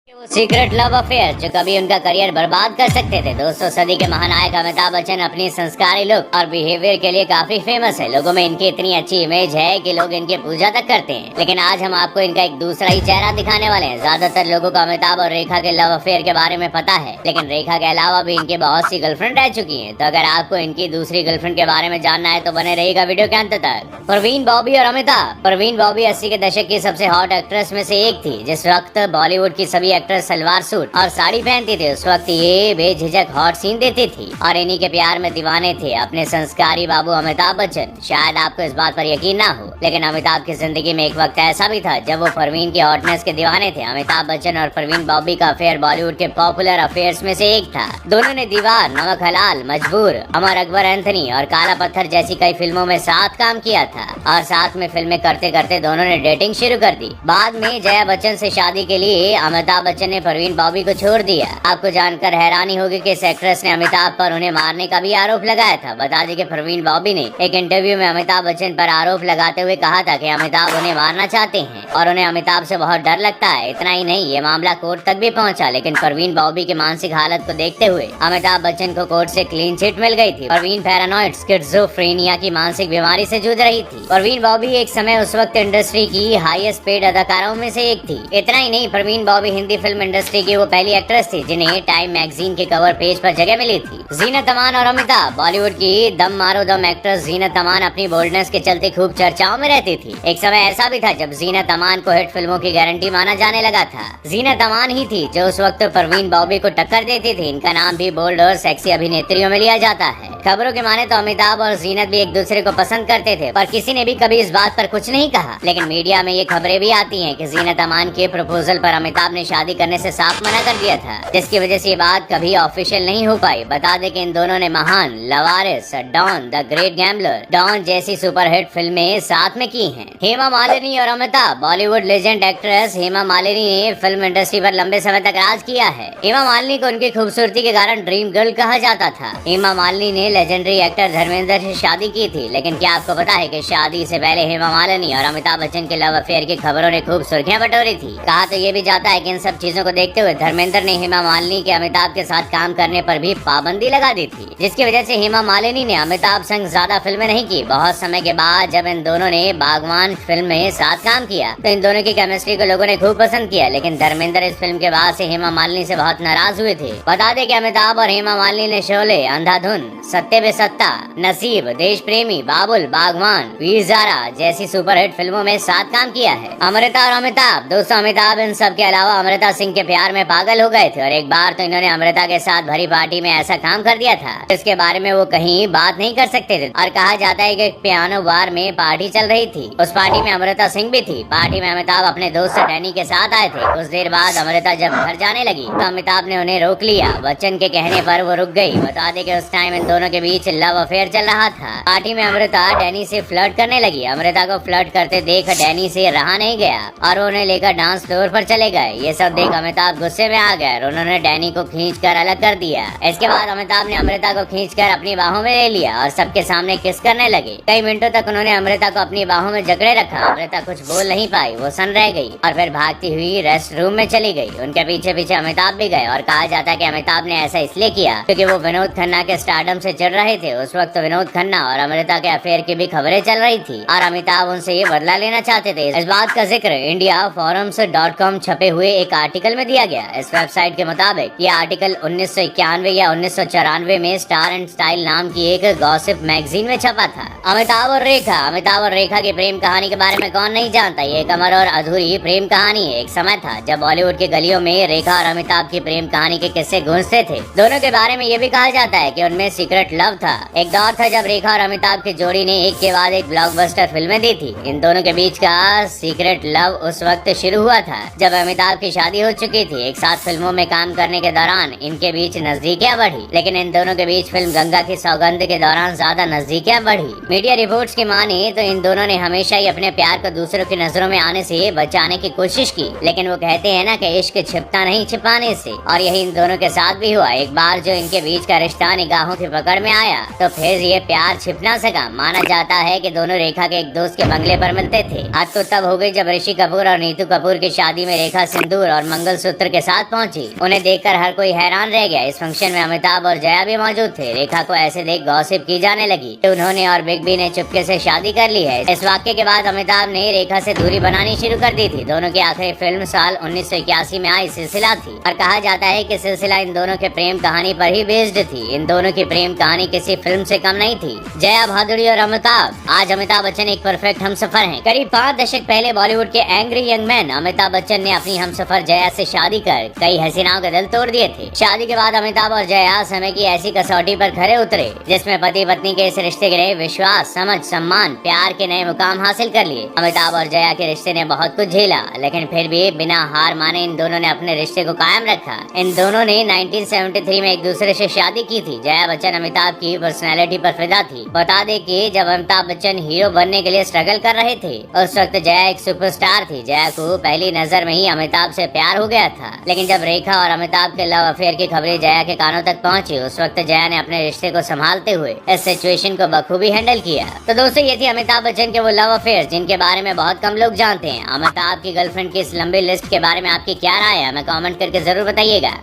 वो secret love affair जो कभी उनका करियर बर्बाद कर सकते थे। दोस्तों, सदी के महानायक अमिताभ बच्चन अपनी संस्कारी लुक और बिहेवियर के लिए काफी फेमस है। लोगों में इनकी इतनी अच्छी इमेज है कि लोग इनकी पूजा तक करते हैं। लेकिन आज हम आपको इनका एक दूसरा ही चेहरा दिखाने वाले हैं। ज्यादातर लोगों को अमिताभ और रेखा के लव अफेयर के बारे में पता है, लेकिन रेखा के अलावा भी इनकी बहुत सी गर्लफ्रेंड रह चुकी है। तो अगर आपको इनकी दूसरी गर्लफ्रेंड के बारे में जानना है तो बने रहेगा वीडियो के अंत तक। परवीन बॉबी और अमिताभ। परवीन बॉबी 80 के दशक की सबसे हॉट एक्ट्रेस में से एक थी। जिस वक्त बॉलीवुड की सभी एक्ट्रेस सलवार सूट और साड़ी पहनती थी, उस वक्त ये बेझिझक हॉट सीन देती थी और इन्हीं के प्यार में दीवाने थे अपने संस्कारी बाबू अमिताभ बच्चन। शायद आपको इस बात पर यकीन ना हो, लेकिन अमिताभ की जिंदगी में एक वक्त ऐसा भी था जब वो परवीन की हॉटनेस के दीवाने थे। अमिताभ बच्चन और परवीन बॉबी का अफेयर बॉलीवुड के पॉपुलर अफेयर्स में से एक था। दोनों ने दीवार, नमक हलाल, मजबूर, अमर अकबर एंथनी और काला पत्थर जैसी कई फिल्मों में साथ काम किया था और साथ में फिल्में करते करते दोनों ने डेटिंग शुरू कर दी। बाद में जया बच्चन से शादी के लिए अमिताभ बच्चन ने परवीन बॉबी को छोड़ दिया। आपको जानकर हैरानी होगी कि इस एक्ट्रेस ने अमिताभ पर उन्हें मारने का भी आरोप लगाया था। बता दें कि परवीन बॉबी ने एक इंटरव्यू में अमिताभ बच्चन पर आरोप लगाते हुए कहा था कि अमिताभ उन्हें मारना चाहते हैं और उन्हें अमिताभ से बहुत डर लगता है। इतना ही नहीं, ये मामला कोर्ट तक भी पहुंचा, लेकिन परवीन बॉबी की मानसिक हालत को देखते हुए अमिताभ बच्चन को कोर्ट से क्लीन चिट मिल गई थी। परवीन पैरानॉइड स्किज़ोफ्रेनिया की मानसिक बीमारी से जूझ रही थी। परवीन बॉबी एक समय उस वक्त इंडस्ट्री की हाईएस्ट पेड अदाकाराओं में से एक थी। इतना ही नहीं, परवीन बॉबी हिंदी फिल्म इंडस्ट्री की वो पहली एक्ट्रेस थी जिन्हें टाइम मैगजीन के कवर पेज पर जगह मिली थी। जीनत अमान और अमिताभ। बॉलीवुड की दम मारो दम एक्ट्रेस जीनत अमान अपनी बोल्डनेस के चलते खूब चर्चाओं में रहती थी। एक समय ऐसा भी था जब जीनत अमान को हिट फिल्मों की गारंटी माना जाने लगा था। जीनत अमान ही थी जो उस वक्त परवीन बॉबी को टक्कर देती थी। इनका नाम भी बोल्ड और सेक्सी अभिनेत्रियों में लिया जाता है। खबरों के माने तो अमिताभ और जीनत भी एक दूसरे को पसंद करते थे, पर किसी ने भी कभी इस बात पर कुछ नहीं कहा। लेकिन मीडिया में ये खबरें भी आती हैं कि जीनत अमान के प्रपोजल पर अमिताभ ने शादी करने से साफ मना कर दिया था, जिसकी वजह से ये बात कभी ऑफिशियल नहीं हो पाई। बता दें कि इन दोनों ने Mahaan, Lawaris, Don, The Great Gambler, Don जैसी सुपरहिट फिल्में साथ में की हैं। हेमा मालिनी और Amitabh. Bollywood legend actress Hema Malini ने फिल्म इंडस्ट्री पर लंबे समय तक राज किया है। हेमा मालिनी को उनकी खूबसूरती के कारण ड्रीम गर्ल कहा जाता था। हेमा मालिनी ने लेजेंडरी एक्टर धर्मेंद्र से शादी की थी, लेकिन क्या आपको पता है कि शादी से पहले हेमा मालिनी और अमिताभ बच्चन के लव अफेयर की खबरों ने खूब सुर्खियां बटोरी थी। कहा तो ये भी जाता है कि इन सब चीजों को देखते हुए धर्मेंद्र ने हेमा मालिनी के अमिताभ के साथ काम करने पर भी पाबंदी लगा दी थी, जिसकी वजह से हेमा मालिनी ने अमिताभ संग ज्यादा फिल्में नहीं की। बहुत समय के बाद जब इन दोनों ने बागवान फिल्म में साथ काम किया तो इन दोनों की केमिस्ट्री को लोगों ने खूब पसंद किया, लेकिन धर्मेंद्र इस फिल्म के बाद से हेमा मालिनी से बहुत नाराज हुए थे। बता दें कि अमिताभ और हेमा मालिनी ने शोले, अंधाधुन, सत्ते पे सत्ता, नसीब, देश प्रेमी, बाबुल, बागवान, वीर ज़ारा जैसी सुपरहिट फिल्मों में साथ काम किया है। अमृता और अमिताभ। दोस्तों, अमिताभ इन सब के अलावा अमृता सिंह के प्यार में पागल हो गए थे और एक बार तो इन्होंने अमृता के साथ भरी पार्टी में ऐसा काम कर दिया था जिसके बारे में वो कहीं बात नहीं कर सकते थे। और कहा जाता है कि पियानो बार में पार्टी चल रही थी, उस पार्टी में अमृता सिंह भी थी। पार्टी में अमिताभ अपने दोस्त डैनी के साथ आए थे। कुछ देर बाद अमृता जब घर जाने लगी तो अमिताभ ने उन्हें रोक लिया। बच्चन के कहने पर वो रुक गई। बता दें कि उस टाइम इन दोनों के बीच लव अफेयर चल रहा था। पार्टी में अमृता डैनी से फ्लर्ट करने लगी। अमृता को फ्लर्ट करते देख डैनी से रहा नहीं गया और उन्हें लेकर डांस फ्लोर पर चले गए। ये सब देख अमिताभ गुस्से में आ गए और उन्होंने डैनी को खींचकर अलग कर दिया। इसके बाद अमिताभ ने अमृता को खींचकर अपनी बाहों में ले लिया और सबके सामने किस करने लगे। कई मिनटों तक उन्होंने अमृता को अपनी बाहों में जकड़े रखा। अमृता कुछ बोल नहीं पाई, वो सन रह गई और फिर भागती हुई रेस्ट रूम में चली गई। उनके पीछे पीछे अमिताभ भी गए और कहा जाता है कि अमिताभ ने ऐसा इसलिए किया क्योंकि वो विनोद खन्ना के स्टारडम से चिढ़ रहे थे। उस वक्त विनोद खन्ना और अमृता के अफेयर की भी खबरें चल रही थी और अमिताभ उनसे ये बदला लेना चाहते थे। इस बात का जिक्र indiaforums.com छपे हुए एक आर्टिकल में दिया गया। इस वेबसाइट के मुताबिक ये आर्टिकल 1991 या 1994 में स्टार एंड स्टाइल नाम की एक गॉसिप मैगजीन में छपा था। अमिताभ और रेखा। अमिताभ और रेखा की प्रेम कहानी के बारे में कौन नहीं जानता। ये एक अमर और अधूरी प्रेम कहानी है। एक समय था जब बॉलीवुड के गलियों में रेखा और अमिताभ की प्रेम कहानी के किस्से गूंजते थे। दोनों के बारे में ये भी कहा जाता है कि उनमें सीक्रेट लव था। एक दौर था जब रेखा और अमिताभ की जोड़ी ने एक के बाद एक ब्लॉकबस्टर फिल्में दी थी। इन दोनों के बीच का सीक्रेट लव उस वक्त शुरू हुआ था जब अमिताभ की शादी हो चुकी थी। एक साथ फिल्मों में काम करने के दौरान इनके बीच नजदीकियां बढ़ी, लेकिन इन दोनों के बीच फिल्म गंगा की सौगंध के दौरान ज्यादा नजदीकियां बढ़ी। मीडिया रिपोर्ट्स की माने तो इन दोनों ने हमेशा ही अपने प्यार को दूसरों की नजरों में आने से बचाने की कोशिश की, लेकिन वो कहते हैं ना कि इश्क छिपता नहीं छिपाने से, और यही इन दोनों के साथ भी हुआ। एक बार जो इनके बीच का रिश्ता निगाहों की पकड़ में आया तो फिर ये प्यार छिप ना सका। माना जाता है कि दोनों रेखा के एक दोस्त के बंगले पर मिलते थे। आज तो तब हो गई जब ऋषि कपूर और नीतू कपूर की शादी में रेखा सिंदूर और और मंगलसूत्र के साथ पहुंची। उन्हें देखकर हर कोई हैरान रह गया। इस फंक्शन में अमिताभ और जया भी मौजूद थे। रेखा को ऐसे देख गॉसिप की जाने लगी कि उन्होंने और बिग बी ने चुपके से शादी कर ली है। इस वाक्य के बाद अमिताभ ने रेखा से दूरी बनानी शुरू कर दी थी। दोनों की आखिरी फिल्म साल 1981 में आई सिलसिला थी और कहा जाता है कि सिलसिला इन दोनों के प्रेम कहानी पर ही बेस्ड थी। इन दोनों की प्रेम कहानी किसी फिल्म से कम नहीं थी। जया भादुड़ी और अमिताभ। आज अमिताभ बच्चन एक परफेक्ट हमसफर हैं। करीब 5 दशक पहले बॉलीवुड के angry young man Amitabh Bachchan ने अपनी हमसफर जया से शादी कर कई हसीनाओं के दिल तोड़ दिए थे। शादी के बाद अमिताभ और जया समय की ऐसी कसौटी पर खरे उतरे जिसमें पति पत्नी के इस रिश्ते के लिए विश्वास, समझ, सम्मान, प्यार के नए मुकाम हासिल कर लिए। अमिताभ और जया के रिश्ते ने बहुत कुछ झेला, लेकिन फिर भी बिना हार माने इन दोनों ने अपने रिश्ते को कायम रखा। इन दोनों ने 1973 में एक दूसरे से शादी की थी। जया बच्चन अमिताभ की पर्सनैलिटी पर फिदा थी। बता दे कि जब अमिताभ बच्चन हीरो बनने के लिए स्ट्रगल कर रहे थे उस वक्त जया एक सुपरस्टार थी। जया को पहली नजर में ही अमिताभ से प्यार हो गया था, लेकिन जब रेखा और अमिताभ के लव अफेयर की खबरें जया के कानों तक पहुंची उस वक्त जया ने अपने रिश्ते को संभालते हुए इस सिचुएशन को बखूबी हैंडल किया। तो दोस्तों ये थी अमिताभ बच्चन के वो लव अफेयर जिनके बारे में बहुत कम लोग जानते हैं। अमिताभ की गर्लफ्रेंड की इस लंबी लिस्ट के बारे में आपकी क्या राय है, हमें कमेंट करके जरूर बताइएगा।